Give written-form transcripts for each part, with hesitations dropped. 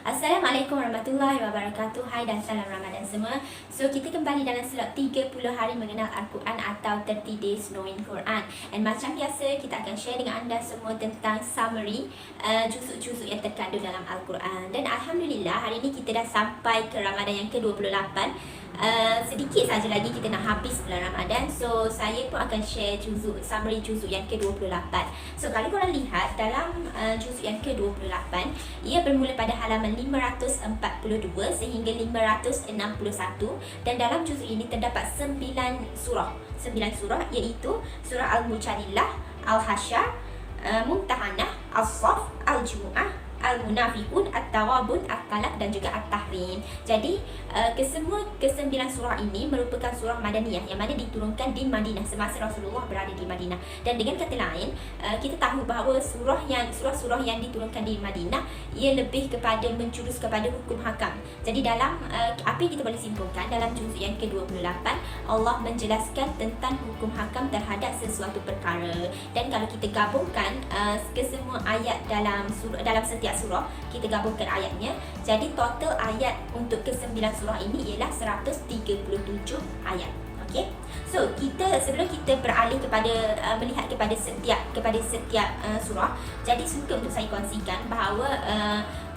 Assalamualaikum warahmatullahi wabarakatuh. Hai dan salam Ramadan semua. So kita kembali dalam slot 30 hari mengenal Al-Quran atau 30 days knowing Quran. And macam biasa kita akan share dengan anda semua tentang summary juzuk-juzuk yang terkandung dalam Al-Quran. Dan alhamdulillah hari ini kita dah sampai ke Ramadan yang ke-28. Sedikit saja lagi kita nak habis bulan Ramadan. So saya pun akan share summary juzuk yang ke-28. So kalau korang lihat dalam juzuk yang ke-28, ia bermula pada halaman 542 sehingga 561, dan dalam juzuk ini terdapat 9 surah. 9 surah iaitu surah Al-Mujadilah, Al-Hasyr, Mumtahanah, Al-Saff, Al-Jumu'ah, Al-Munafiqun, At-Tawabun, At-Talaq dan juga At-Tahrim. Jadi kesembilan surah ini merupakan surah Madaniyah yang mana diturunkan di Madinah semasa Rasulullah berada di Madinah. Dan dengan kata lain, kita tahu bahawa surah-surah yang diturunkan di Madinah ia lebih kepada menjurus kepada hukum hakam. Jadi dalam apa yang kita boleh simpulkan dalam juzuk yang ke-28, Allah menjelaskan tentang hukum hakam terhadap sesuatu perkara. Dan kalau kita gabungkan kesemua ayat dalam setiap surah, kita gabungkan ayatnya, jadi total ayat untuk ke-9 surah ini ialah 137 ayat. Okey. So sebelum kita beralih kepada melihat kepada setiap surah, jadi suka untuk saya kongsikan bahawa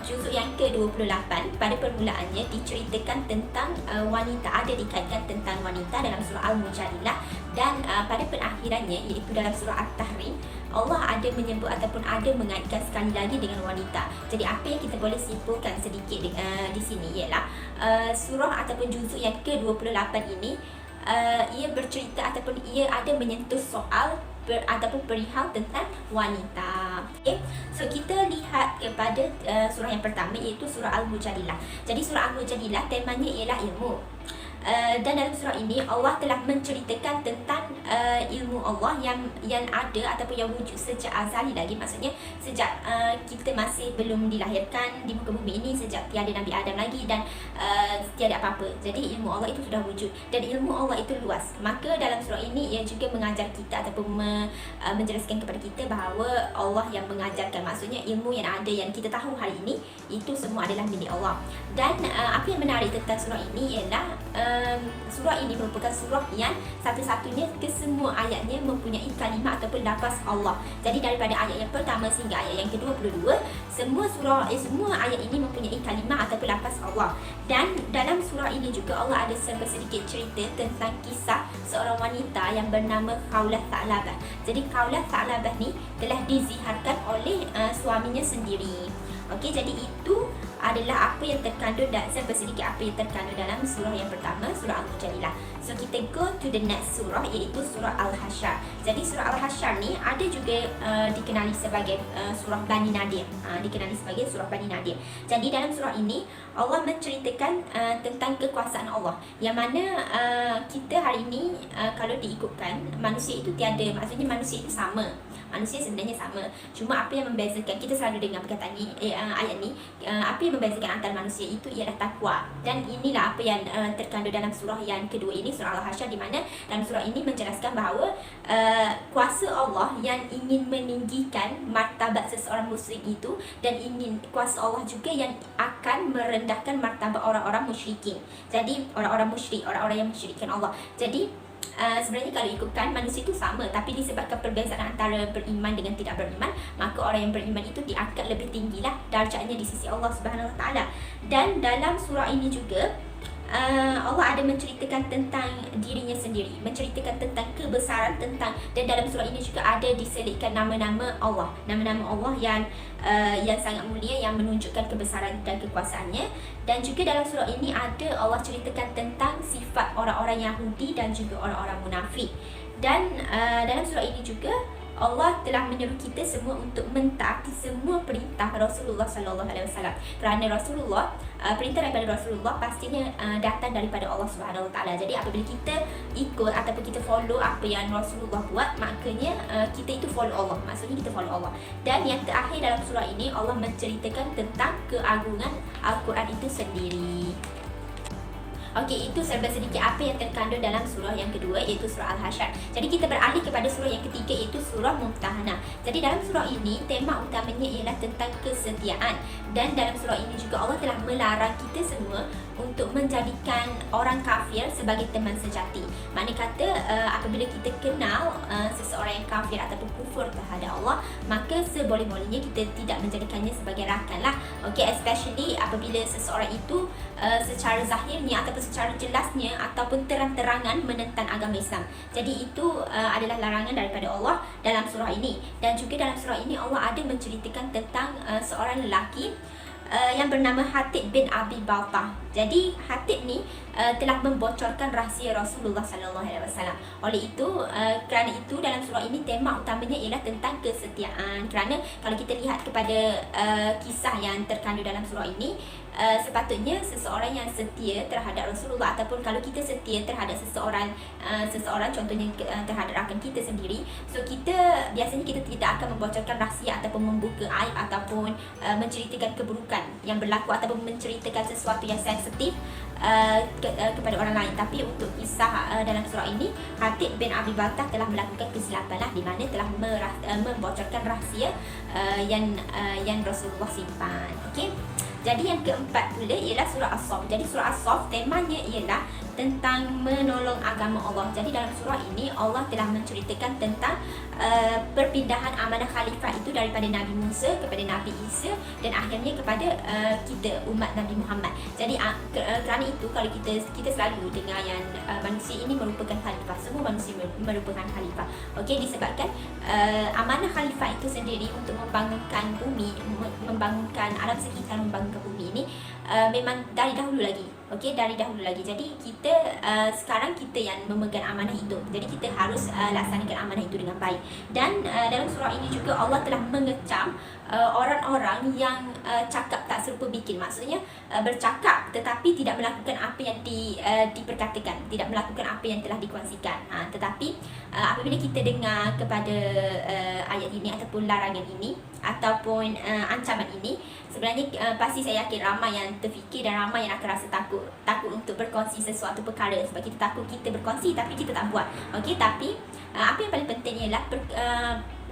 juzuk yang ke-28 pada permulaannya diceritakan tentang wanita, ada dikaitkan tentang wanita dalam surah Al-Mujadilah, dan pada perakhirannya iaitu dalam surah At-Tahrim, Allah ada menyebut ataupun ada mengaitkan sekali lagi dengan wanita. Jadi apa yang kita boleh simpulkan sedikit di sini ialah surah ataupun juzuk yang ke-28 ini ia bercerita ataupun ia ada menyentuh soal ataupun perihal tentang wanita. Okay? So kita lihat kepada surah yang pertama iaitu surah Al-Mujadilah. Jadi surah Al-Mujadilah temanya ialah ilmu. Dan dalam surah ini Allah telah menceritakan tentang ilmu Allah yang ada ataupun yang wujud sejak azali lagi, maksudnya sejak kita masih belum dilahirkan di muka bumi ini, sejak tiada Nabi Adam lagi dan tiada apa-apa. Jadi ilmu Allah itu sudah wujud dan ilmu Allah itu luas. Maka dalam surah ini ia juga mengajar kita ataupun menjelaskan kepada kita bahawa Allah yang mengajarkan, maksudnya ilmu yang ada yang kita tahu hari ini itu semua adalah milik Allah. Dan apa yang menarik tentang surah ini ialah surah ini merupakan surah yang satu-satunya kesemua ayatnya mempunyai kalimah ataupun lafaz Allah. Jadi daripada ayat yang pertama sehingga ayat yang ke-22, semua ayat ini mempunyai kalimah ataupun lafaz Allah. Dan dalam surah ini juga Allah ada sedikit cerita tentang kisah seorang wanita yang bernama Khawlah Tha'labah. Jadi Khawlah Tha'labah ni telah diziharkan oleh suaminya sendiri. Okey, jadi itu adalah apa yang terkandung dan sedikit apa yang terkandung dalam surah yang pertama, surah Al-Mujadilah. So kita go to the next surah iaitu surah Al-Hasyr. Jadi surah Al-Hasyr ni ada juga dikenali sebagai surah Bani Nadir. Dikenali sebagai surah Bani Nadir. Jadi dalam surah ini Allah menceritakan tentang kekuasaan Allah, yang mana kita hari ini kalau diikutkan manusia itu tiada, maksudnya manusia itu sama. Manusia sebenarnya sama. Cuma apa yang membezakan, kita selalu dengar perkataan ni, ayat ni, apa yang membezakan antara manusia itu ialah takwa. Dan inilah apa yang terkandung dalam surah yang kedua ini, surah Al-Hasyr, di mana dalam surah ini menjelaskan bahawa kuasa Allah yang ingin meninggikan martabat seseorang muslim itu, dan ingin kuasa Allah juga yang akan merendahkan martabat orang-orang musyrikin. Jadi orang-orang musyrik, orang-orang yang mensyirikkan Allah. Jadi sebenarnya kalau ikutkan manusia itu sama, tapi disebabkan perbezaan antara beriman dengan tidak beriman, maka orang yang beriman itu diangkat lebih tinggilah darjatnya di sisi Allah Subhanahu Wa Taala. Dan dalam surah ini juga Allah ada menceritakan tentang dirinya sendiri, menceritakan tentang kebesaran dan dalam surah ini juga ada diselitkan nama-nama Allah, nama-nama Allah yang sangat mulia, yang menunjukkan kebesaran dan kekuasaannya. Dan juga dalam surah ini ada Allah ceritakan tentang sifat orang-orang Yahudi dan juga orang-orang munafik. Dan dalam surah ini juga Allah telah menyeru kita semua untuk mentaati semua perintah Rasulullah sallallahu alaihi wasallam. Kerana perintah daripada Rasulullah pastinya datang daripada Allah Subhanahu Wa Taala. Jadi apabila kita ikut ataupun kita follow apa yang Rasulullah buat, maknanya kita itu follow Allah. Maksudnya kita follow Allah. Dan yang terakhir dalam surah ini Allah menceritakan tentang keagungan Al-Quran itu sendiri. Okey, itu serba sedikit apa yang terkandung dalam surah yang kedua, iaitu surah Al-Hasyr. Jadi kita beralih kepada surah yang ketiga, iaitu surah Mumtahanah. Jadi dalam surah ini tema utamanya ialah tentang kesetiaan, dan dalam surah ini juga Allah telah melarang kita semua untuk menjadikan orang kafir sebagai teman sejati. Makna kata apabila kita kenal seseorang yang kafir ataupun kufur terhadap Allah, maka seboleh-bolehnya kita tidak menjadikannya sebagai rakan lah. Okay, especially apabila seseorang itu secara zahirnya ataupun secara jelasnya ataupun terang-terangan menentang agama Islam. Jadi itu adalah larangan daripada Allah dalam surah ini. Dan juga dalam surah ini Allah ada menceritakan tentang seorang lelaki yang bernama Hatib bin Abi Baltah. Jadi Hatib ni telah membocorkan rahsia Rasulullah sallallahu alaihi wasallam. Oleh itu kerana itu dalam surah ini tema utamanya ialah tentang kesetiaan. Kerana kalau kita lihat kepada kisah yang terkandung dalam surah ini, sepatutnya seseorang yang setia terhadap Rasulullah, ataupun kalau kita setia terhadap seseorang contohnya terhadap rakan kita sendiri, so kita biasanya kita tidak akan membocorkan rahsia ataupun membuka aib ataupun menceritakan keburukan yang berlaku ataupun menceritakan sesuatu yang sensitif kepada orang lain. Tapi untuk kisah dalam surah ini, Hatib bin Abi Baltah telah melakukan kesilapan lah, di mana telah membocorkan rahsia yang Rasulullah simpan. Okey. Jadi yang keempat pula ialah surah As-Saff. Jadi surah As-Saff temanya ialah tentang menolong agama Allah. Jadi dalam surah ini Allah telah menceritakan tentang perpindahan amanah khalifah itu daripada Nabi Musa kepada Nabi Isa dan akhirnya kepada kita umat Nabi Muhammad. Jadi kerana itu kalau kita selalu dengar yang manusia ini merupakan khalifah, semua manusia merupakan khalifah. Okey, disebabkan amanah khalifah itu sendiri untuk membangunkan bumi, membangunkan alam sekitar, membangunkan bumi ini memang dari dahulu lagi. Okey, dari dahulu lagi. Jadi kita sekarang kita yang memegang amanah itu. Jadi kita harus laksanakan amanah itu dengan baik. Dan dalam surah ini juga Allah telah mengecam orang-orang yang cakap tak serupa bikin. Maksudnya bercakap tetapi tidak melakukan apa yang diperkatakan, tidak melakukan apa yang telah dikongsikan. Tetapi apabila kita dengar kepada ayat ini ataupun larangan ini ataupun ancaman ini, sebenarnya pasti saya yakin ramai yang terfikir dan ramai yang akan rasa takut untuk berkongsi sesuatu perkara, sebab kita takut kita berkongsi tapi kita tak buat. Okey, tapi apa yang paling penting ialah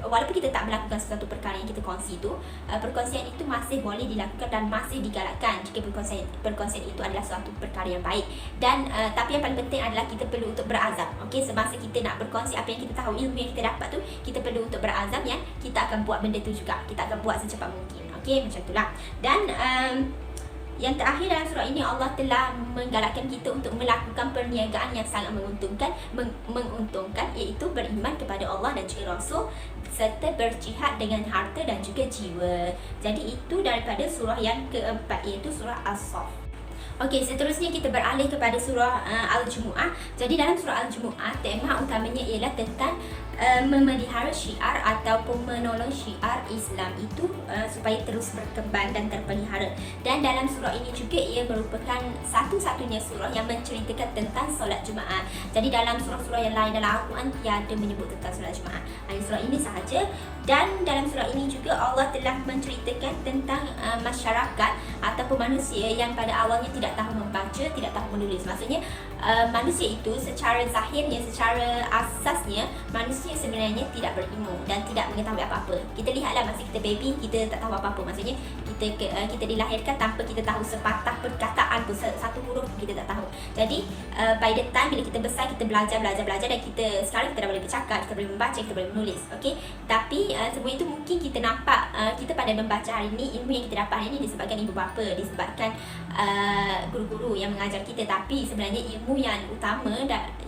walaupun kita tak melakukan sesuatu perkara yang kita kongsi itu, perkongsian itu masih boleh dilakukan dan masih digalakkan jika perkongsian itu adalah suatu perkara yang baik. Dan tapi yang paling penting adalah kita perlu untuk berazam. Okey, semasa kita nak berkongsi apa yang kita tahu, ilmu yang kita dapat tu, kita perlu untuk berazam yang kita akan buat benda tu juga. Kita akan buat secepat mungkin. Okey, macam itulah. Dan yang terakhir dalam surah ini Allah telah menggalakkan kita untuk melakukan perniagaan yang sangat menguntungkan, iaitu beriman kepada Allah dan juga Rasul serta berjihad dengan harta dan juga jiwa. Jadi itu daripada surah yang keempat, iaitu surah As-Saff. Okey, seterusnya kita beralih kepada surah Al-Jumu'ah. Jadi dalam surah Al-Jumu'ah tema utamanya ialah tentang memelihara syiar ataupun menolong syiar Islam itu supaya terus berkembang dan terpelihara. Dan dalam surah ini juga ia merupakan satu-satunya surah yang menceritakan tentang solat Jumaat. Jadi dalam surah-surah yang lain dalam Al-Quran tiada menyebut tentang solat Jumaat. Hanya surah ini sahaja. Dan dalam surah ini juga Allah telah menceritakan tentang masyarakat ataupun manusia yang pada awalnya tidak tahu membaca, tidak tahu menulis. Maksudnya manusia itu secara zahirnya, secara asasnya manusia sebenarnya tidak berilmu dan tidak mengetahui apa-apa. Kita lihatlah masa kita baby, kita tak tahu apa-apa. Maksudnya kita dilahirkan tanpa kita tahu sepatah perkataan pun, satu huruf kita tak tahu. Jadi by the time bila kita besar, kita belajar dan kita sekarang kita dah boleh bercakap, kita boleh membaca, kita boleh menulis. Okey, tapi semua itu mungkin kita nampak kita pandai membaca hari ini, ilmu yang kita dapat hari ini disebabkan ibu bapa, disebabkan guru-guru yang mengajar kita. Tapi sebenarnya ilmu yang utama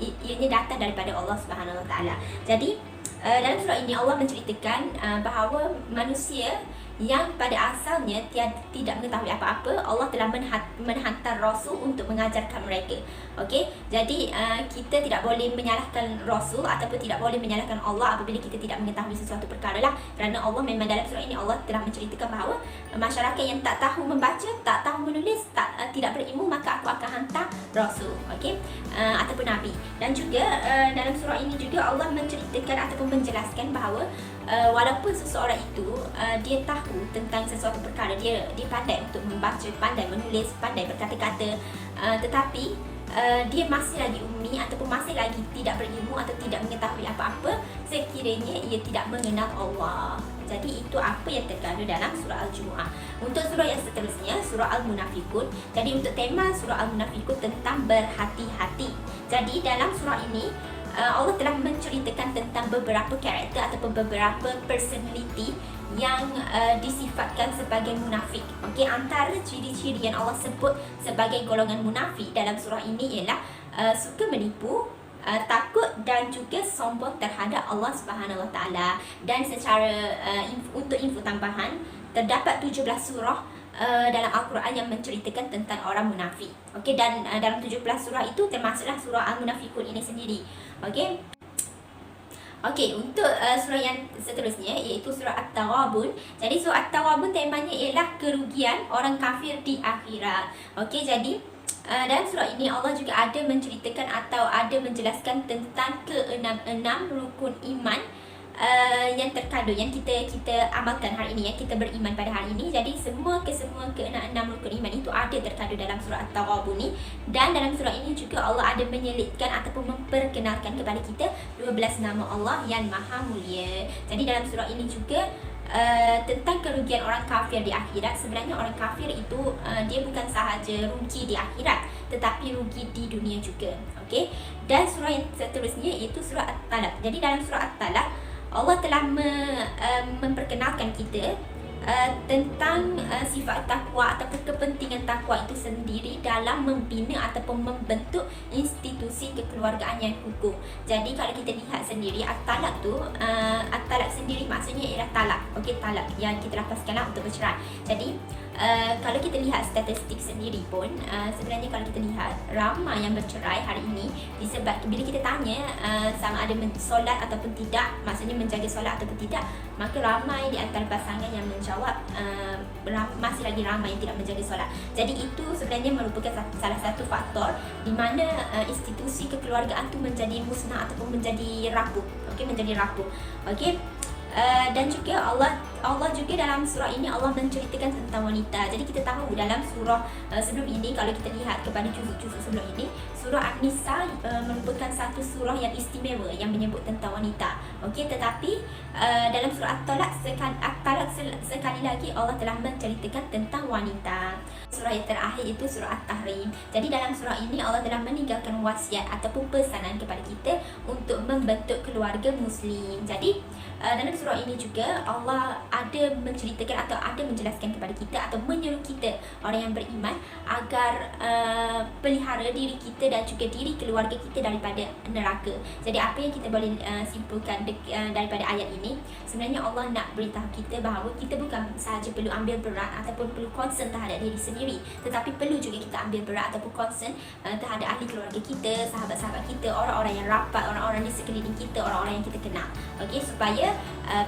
ianya datang daripada Allah Subhanahu Wa Taala. Jadi dalam surah ini Allah menceritakan bahawa manusia yang pada asalnya tidak mengetahui apa-apa, Allah telah menghantar Rasul untuk mengajarkan mereka. Okey, jadi kita tidak boleh menyalahkan Rasul ataupun tidak boleh menyalahkan Allah apabila kita tidak mengetahui sesuatu perkara lah. Kerana Allah memang dalam surah ini Allah telah menceritakan bahawa masyarakat yang tak tahu membaca, tak tahu menulis, tidak berilmu, maka aku akan hantar Rasul. Okey, ataupun Nabi. Dan juga dalam surah ini juga Allah menceritakan ataupun menjelaskan bahawa walaupun seseorang itu dia tahu tentang sesuatu perkara, dia pandai untuk membaca, pandai menulis, pandai berkata-kata, tetapi dia masih lagi ummi ataupun masih lagi tidak berilmu atau tidak mengetahui apa-apa sekiranya ia tidak mengenal Allah. Jadi itu apa yang terkandung dalam surah Al-Jumu'ah. Untuk surah yang seterusnya, surah Al-Munafikun. Jadi untuk tema surah Al-Munafikun tentang berhati-hati. Jadi dalam surah ini Allah telah menceritakan tentang beberapa karakter ataupun beberapa personality yang disifatkan sebagai munafik. Okey, antara ciri-ciri yang Allah sebut sebagai golongan munafik dalam surah ini ialah suka menipu, takut dan juga sombong terhadap Allah Subhanahu Wa Taala. Dan secara untuk info tambahan, terdapat 17 surah dalam Al-Quran yang menceritakan tentang orang munafik. Okey, dan dalam 17 surah itu termasuklah surah Al-Munafikun ini sendiri. Okey. Okey, untuk surah yang seterusnya iaitu surah At-Taghabun. Jadi surah At-Taghabun temanya ialah kerugian orang kafir di akhirat. Okey, jadi dalam surah ini Allah juga ada menceritakan atau ada menjelaskan tentang keenam rukun iman yang terkandung, yang kita amalkan hari ini, yang kita beriman pada hari ini. Jadi semua keenam rukun iman itu ada terkandung dalam surah At-Taghabun ni. Dan dalam surah ini juga Allah ada menyelitkan ataupun memperkenalkan kepada kita 12 nama Allah yang maha mulia. Jadi dalam surah ini juga tentang kerugian orang kafir di akhirat. Sebenarnya orang kafir itu dia bukan sahaja rugi di akhirat, tetapi rugi di dunia juga. Okey. Dan surah yang seterusnya iaitu surah At-Talaq. Jadi dalam surah At-Talaq Allah telah memperkenalkan kita tentang sifat takwa ataupun kepentingan takwa itu sendiri dalam membina ataupun membentuk institusi kekeluargaan yang hukum. Jadi kalau kita lihat sendiri At-Talaq tu, At-Talaq sendiri maksudnya ialah talak. Okey, talak yang kita lapaskanlah untuk bercerai. Jadi kalau kita lihat statistik sendiri pun sebenarnya kalau kita lihat ramai yang bercerai hari ini disebabkan bila kita tanya sama ada solat ataupun tidak, maksudnya menjaga solat ataupun tidak, maka ramai di antara pasangan yang menjawab masih lagi ramai yang tidak menjaga solat. Jadi itu sebenarnya merupakan salah satu faktor di mana institusi kekeluargaan tu menjadi musnah ataupun menjadi rapuh. Okey, menjadi rapuh. Okey. Dan juga Allah juga dalam surah ini Allah menceritakan tentang wanita. Jadi kita tahu dalam surah sebelum ini, kalau kita lihat kepada juzuk-juzuk sebelum ini, surah An-Nisa merupakan satu surah yang istimewa yang menyebut tentang wanita. Okey, tetapi dalam surah At-Talaq sekali lagi Allah telah menceritakan tentang wanita. Surah yang terakhir itu surah At-Tahrim. Jadi dalam surah ini Allah telah meninggalkan wasiat ataupun pesanan kepada kita untuk membentuk keluarga muslim. Jadi dalam surah ini juga Allah ada menceritakan atau ada menjelaskan kepada kita atau menyuruh kita orang yang beriman agar pelihara diri kita dan juga diri keluarga kita daripada neraka. Jadi apa yang kita boleh simpulkan daripada ayat ini, sebenarnya Allah nak beritahu kita bahawa kita bukan sahaja perlu ambil berat ataupun perlu concern terhadap diri sendiri, tetapi perlu juga kita ambil berat ataupun concern terhadap ahli keluarga kita, sahabat-sahabat kita, orang-orang yang rapat, orang-orang di sekeliling kita, orang-orang yang kita kenal. Okey, supaya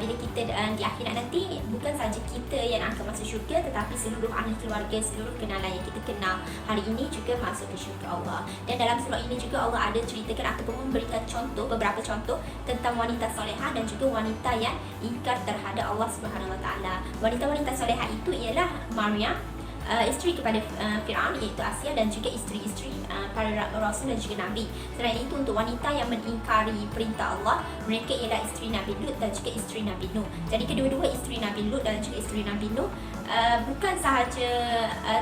bila kita di akhirat nanti bukan saja kita yang akan masuk syurga, tetapi seluruh ahli keluarga, seluruh kenalan yang kita kenal hari ini juga masuk ke syurga Allah. Dan dalam surah ini juga Allah ada ceritakan ataupun memberikan beberapa contoh tentang wanita solehah dan juga wanita yang ingkar terhadap Allah Subhanahu Wa Taala. Wanita-wanita solehah itu ialah Maryam, isteri kepada Firaun iaitu Asia, dan juga isteri-isteri para rasul dan juga nabi. Selain itu untuk wanita yang mengingkari perintah Allah, mereka ialah isteri Nabi Lut dan juga isteri Nabi Nuh. Jadi kedua-dua isteri Nabi Lut dan juga isteri Nabi Nuh bukan sahaja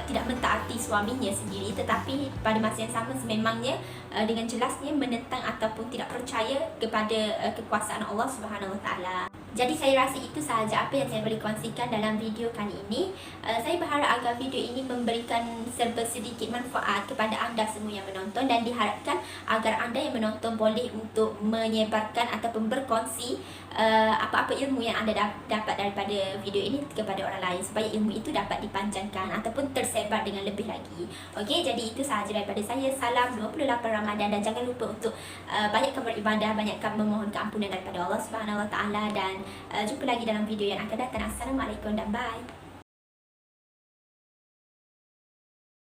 tidak mentaati suaminya sendiri, tetapi pada masa yang sama sememangnya dengan jelasnya menentang ataupun tidak percaya kepada kekuasaan Allah Subhanahu Wa Taala. Jadi saya rasa itu sahaja apa yang saya boleh kongsikan dalam video kali ini. Saya berharap agar video ini memberikan serba sedikit manfaat kepada anda semua yang menonton, dan diharapkan agar anda yang menonton boleh untuk menyebarkan ataupun berkongsi apa-apa ilmu yang anda dapat daripada video ini kepada orang lain, supaya ilmu itu dapat dipanjangkan ataupun tersebar dengan lebih lagi. Okey, jadi itu sahaja daripada saya. Salam 28 Ramadan, dan jangan lupa untuk banyakkan beribadah, banyakkan memohon keampunan daripada Allah Subhanahu Wa Taala, dan jumpa lagi dalam video yang akan datang. Assalamualaikum dan bye.